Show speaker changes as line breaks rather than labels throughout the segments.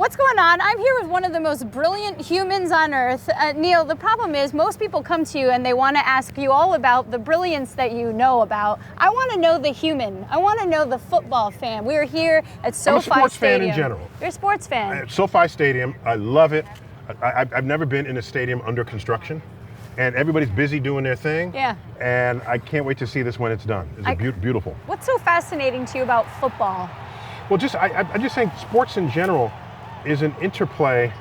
What's going on? I'm here with one of the most brilliant humans on Earth. Neil, the problem is most people come to you and they want to ask you all about the brilliance that you know about. I want to know the human. I want to know the football fan. We're here at SoFi
I'm a sports
Stadium.
fan in general.
You're a sports fan.
At SoFi Stadium, I love it. I've never been in a stadium under construction, and everybody's busy doing their thing.
Yeah.
And I can't wait to see this when it's done. It's beautiful.
What's so fascinating to you about football?
Well, I just think sports in general is an interplay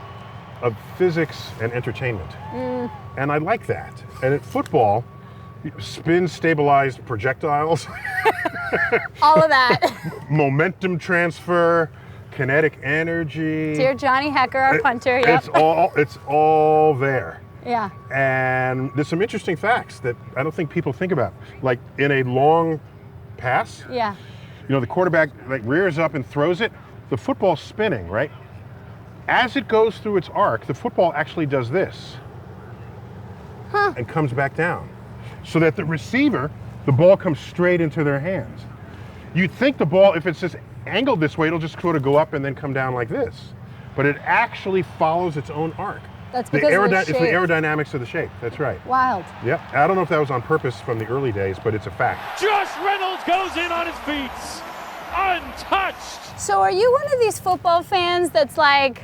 of physics and entertainment. And I like that. And at football, spin stabilized projectiles.
All of that.
Momentum transfer, kinetic energy.
Dear Johnny Hecker, our punter. Yep.
It's all there.
Yeah.
And there's some interesting facts that I don't think people think about. Like in a long pass,
Yeah.
the quarterback rears up and throws it. The football's spinning, right? As it goes through its arc, the football actually does this and comes back down. So that the receiver, the ball comes straight into their hands. You'd think the ball, if it's just angled this way, it'll just sort of go up and then come down like this. But it actually follows its own arc.
That's because of the shape.
It's the aerodynamics of the shape, that's right.
Wild.
Yep, I don't know if that was on purpose from the early days, but it's a fact.
Josh Reynolds goes in on his feet, untouched.
So are you one of these football fans that's like,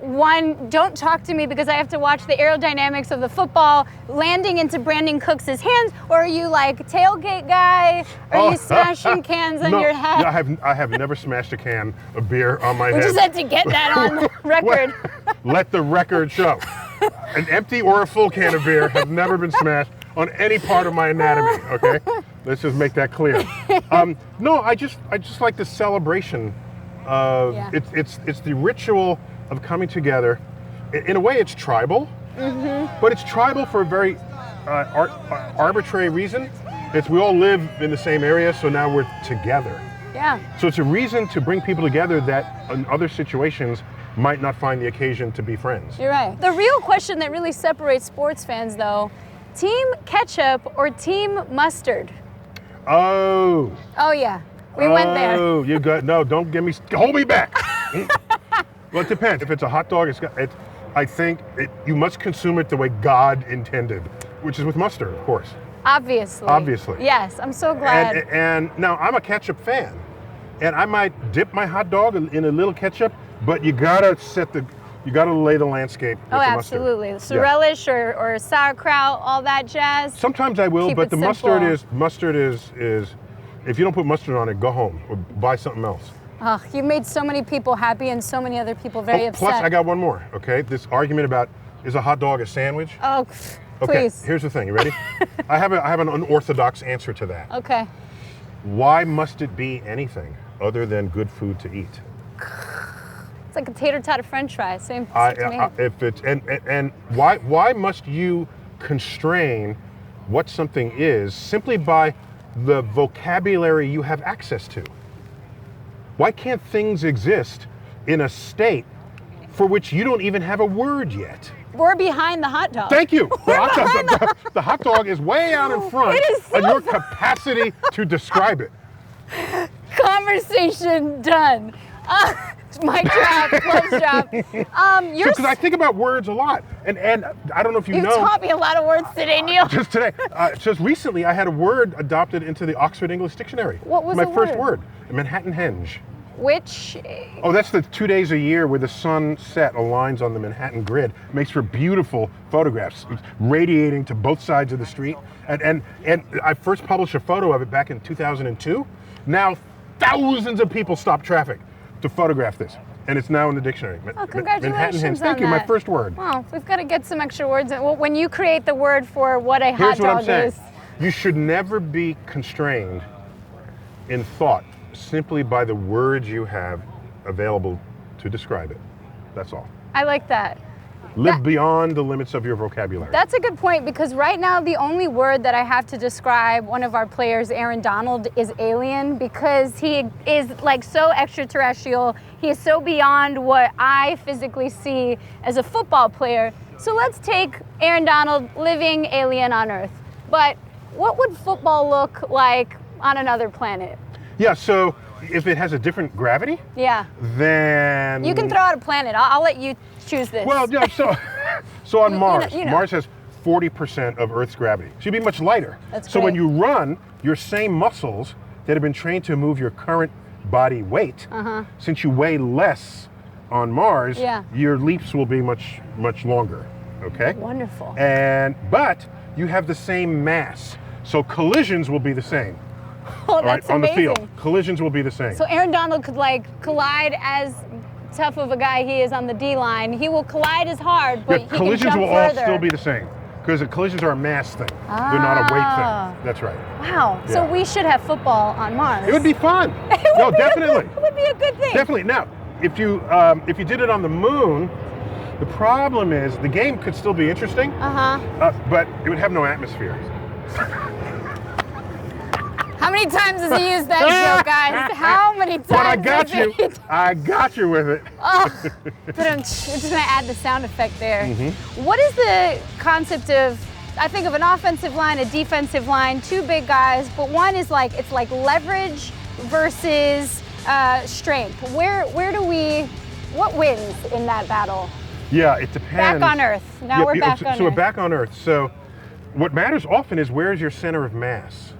don't talk to me because I have to watch the aerodynamics of the football landing into Brandon Cooks' hands, or are you like tailgate guy? Are you smashing cans on your head?
No, I have never smashed a can of beer on my head.
We just had to get that on record.
Let the record show. An empty or a full can of beer have never been smashed on any part of my anatomy, okay? Let's just make that clear. No, I just like the celebration of, it's the ritual of coming together. In a way, it's tribal, but it's tribal for a very arbitrary reason. We all live in the same area, so now we're together.
Yeah.
So it's a reason to bring people together that in other situations might not find the occasion to be friends.
You're right. The real question that really separates sports fans, though, team ketchup or team mustard?
Oh.
Oh, yeah. We went there.
Oh, you got, no, don't give me, hold me back. Well, it depends. If it's a hot dog, I think you must consume it the way God intended, which is with mustard, of course.
Obviously. Yes, I'm so glad.
And now I'm a ketchup fan, and I might dip my hot dog in a little ketchup, but you gotta lay the landscape with the mustard.
Absolutely. So relish or sauerkraut, all that jazz.
Sometimes I will, but the mustard is if you don't put mustard on it, go home or buy something else.
Oh, you made so many people happy and so many other people very upset.
Plus, I got one more, okay? This argument about, is a hot dog a sandwich?
Oh,
okay,
please.
Here's the thing, you ready? I have an unorthodox answer to that.
Okay.
Why must it be anything other than good food to eat?
It's like a tater tot or french fry, same to me.
And why must you constrain what something is simply by the vocabulary you have access to? Why can't things exist in a state for which you don't even have a word yet?
We're behind the hot dog.
Thank you. The hot dog is way out in front of your capacity to describe it.
Conversation done. Mic drop, close drop.
Because I think about words a lot, and I don't know if you know.
You taught me a lot of words today, Neil.
Just today. Just recently, I had a word adopted into the Oxford English Dictionary.
What was
my
the
first
word?
Manhattan henge.
Which?
Oh, that's the 2 days a year where the sunset aligns on the Manhattan grid. Makes for beautiful photographs, radiating to both sides of the street. And I first published a photo of it back in 2002. Now thousands of people stop traffic to photograph this, and it's now in the dictionary.
Oh, congratulations
Manhattan henge.
on
Thank you.
that.
My first word.
Well, we've got to get some extra words. When you create the word for what a hot dog is.
Here's what I'm saying. You should never be constrained in thought simply by the words you have available to describe it. That's all.
I like that.
Live beyond the limits of your vocabulary.
That's a good point, because right now the only word that I have to describe one of our players, Aaron Donald, is alien, because he is like so extraterrestrial. He is so beyond what I physically see as a football player. So let's take Aaron Donald, living alien on Earth. But what would football look like on another planet?
Yeah, so if it has a different gravity,
Yeah.
then
You can throw out a planet. I'll let you choose this.
Well, yeah. So on Mars,
you know.
Mars has 40% of Earth's gravity. So you'd be much lighter.
That's
so when
great.
you run, your same muscles that have been trained to move your current body weight, since you weigh less on Mars,
Yeah.
your leaps will be much longer. Okay.
Wonderful.
But you have the same mass, so collisions will be the same.
Oh,
All right,
that's
on the
amazing.
field, collisions will be the same.
So Aaron Donald could like collide as tough of a guy he is on the D line. He will collide as hard, but he can
collisions
jump
will all
further.
still be the same because the collisions are a mass thing. They're not a weight
Ah.
thing. That's right.
Wow. So
Yeah.
we should have football on Mars.
It would be fun.
It
No,
would be
definitely.
It would be a good thing.
Definitely. Now, if you did it on the moon, the problem is the game could still be interesting, but it would have no atmosphere.
How many times has he used that joke, guys? How many times?
But I got
has
you.
he-
I got you with it.
We're just gonna add the sound effect there.
Mm-hmm.
What is the concept of? I think of an offensive line, a defensive line, two big guys, but one is like it's like leverage versus strength. What wins in that battle?
Yeah, it depends.
Back on Earth. Now we're back on
So we're
Earth.
back on Earth. So what matters often is where's your center of mass.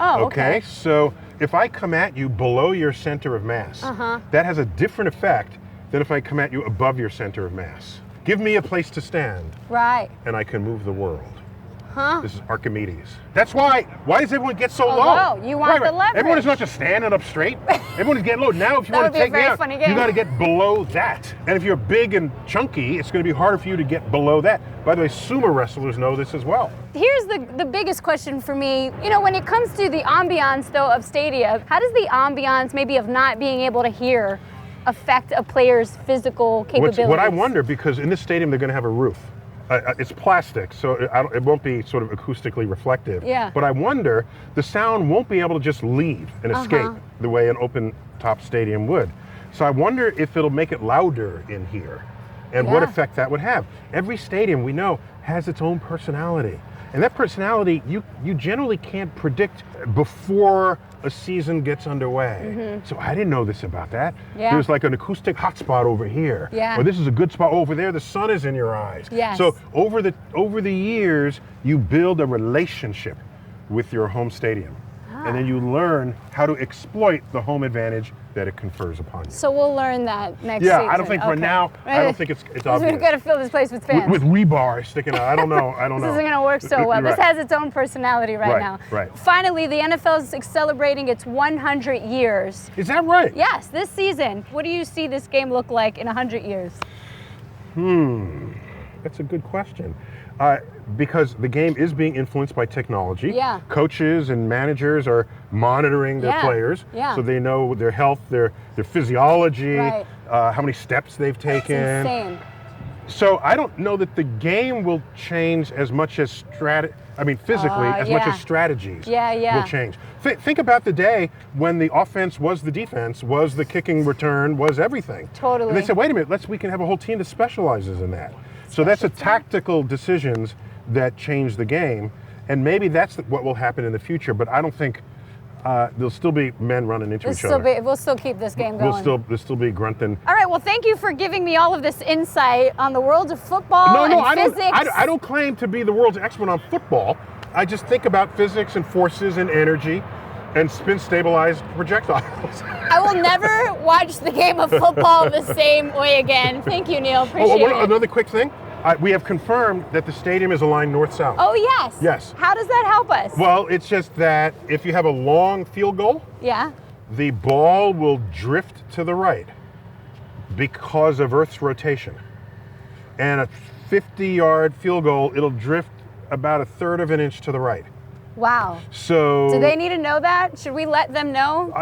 Oh, okay.
So if I come at you below your center of mass, that has a different effect than if I come at you above your center of mass. Give me a place to stand,
Right.
and I can move the world.
Huh?
This is Archimedes. That's why does everyone get so low?
low. You want the leverage.
Everyone is not just standing up straight. Everyone is getting low. Now, if you
That
want
would
to
be a
take me
very
out,
funny
you
game.
got to get below that. And if you're big and chunky, it's going to be harder for you to get below that. By the way, sumo wrestlers know this as well.
Here's the biggest question for me. You know, when it comes to the ambiance, though, of stadia, how does the ambiance, maybe of not being able to hear, affect a player's physical capabilities?
What I wonder, because in this stadium they're going to have a roof. It's plastic, so it won't be sort of acoustically reflective.
Yeah.
But I wonder, the sound won't be able to just leave and escape the way an open top stadium would. So I wonder if it'll make it louder in here and what
Yeah.
effect that would have. Every stadium we know has its own personality. And that personality, you generally can't predict before a season gets underway. So I didn't know this about that.
Yeah.
There's like an acoustic hotspot over here.
Yeah.
Or this is a good spot over there. The sun is in your eyes.
Yes.
So over the years, you build a relationship with your home stadium. And then you learn how to exploit the home advantage that it confers upon you.
So we'll learn that next
Yeah,
season.
I don't think for
Okay.
now, I don't think it's obvious.
We've got to fill this place with fans.
With rebar sticking out. I don't know.
This isn't going to work so well. This
Right.
has its own personality right now.
Right.
Finally, the NFL is celebrating its 100 years.
Is that right?
Yes, this season. What do you see this game look like in 100 years?
That's a good question. Because the game is being influenced by technology.
Yeah.
Coaches and managers are monitoring their
Yeah.
players,
Yeah.
so they know their health, their physiology,
Right.
how many steps they've
It's
taken.
insane.
So I don't know that the game will change as much as physically, as much
yeah.
as strategies
Yeah.
will change. Think about the day when the offense was the defense, was the kicking return, was everything.
Totally.
And they said, wait a minute, we can have a whole team that specializes in that. So that's a tactical decisions that change the game, and maybe that's what will happen in the future. But I don't think there'll still be men running into each other.
We'll still keep this game going.
There'll still be grunting.
All right, well, thank you for giving me all of this insight on the world of football and physics.
I don't claim to be the world's expert on football. I just think about physics and forces and energy and spin-stabilized projectiles.
I will never watch the game of football the same way again. Thank you, Neil. Appreciate it.
Another quick thing. We have confirmed that the stadium is aligned north-south.
Oh, yes.
Yes.
How does that help us?
Well, it's just that if you have a long field goal,
Yeah.
the ball will drift to the right because of Earth's rotation. And a 50-yard field goal, it'll drift about 1/3 of an inch to the right.
Wow.
So
Do they need to know that? Should we let them know?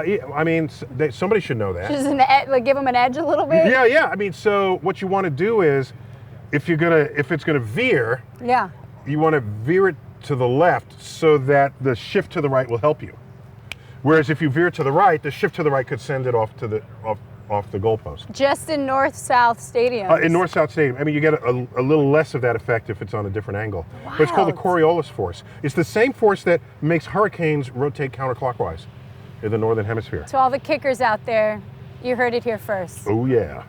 Somebody should know that.
Just give them an edge a little bit?
Yeah. So what you want to do is, if it's gonna veer,
Yeah.
you want to veer it to the left so that the shift to the right will help you. Whereas if you veer to the right, the shift to the right could send it off the goalpost.
Just in North-South Stadium.
In North-South Stadium, you get a little less of that effect if it's on a different angle. But it's called the
Wow.
Coriolis force. It's the same force that makes hurricanes rotate counterclockwise. in the Northern Hemisphere.
To all the kickers out there, you heard it here first.
Oh, yeah.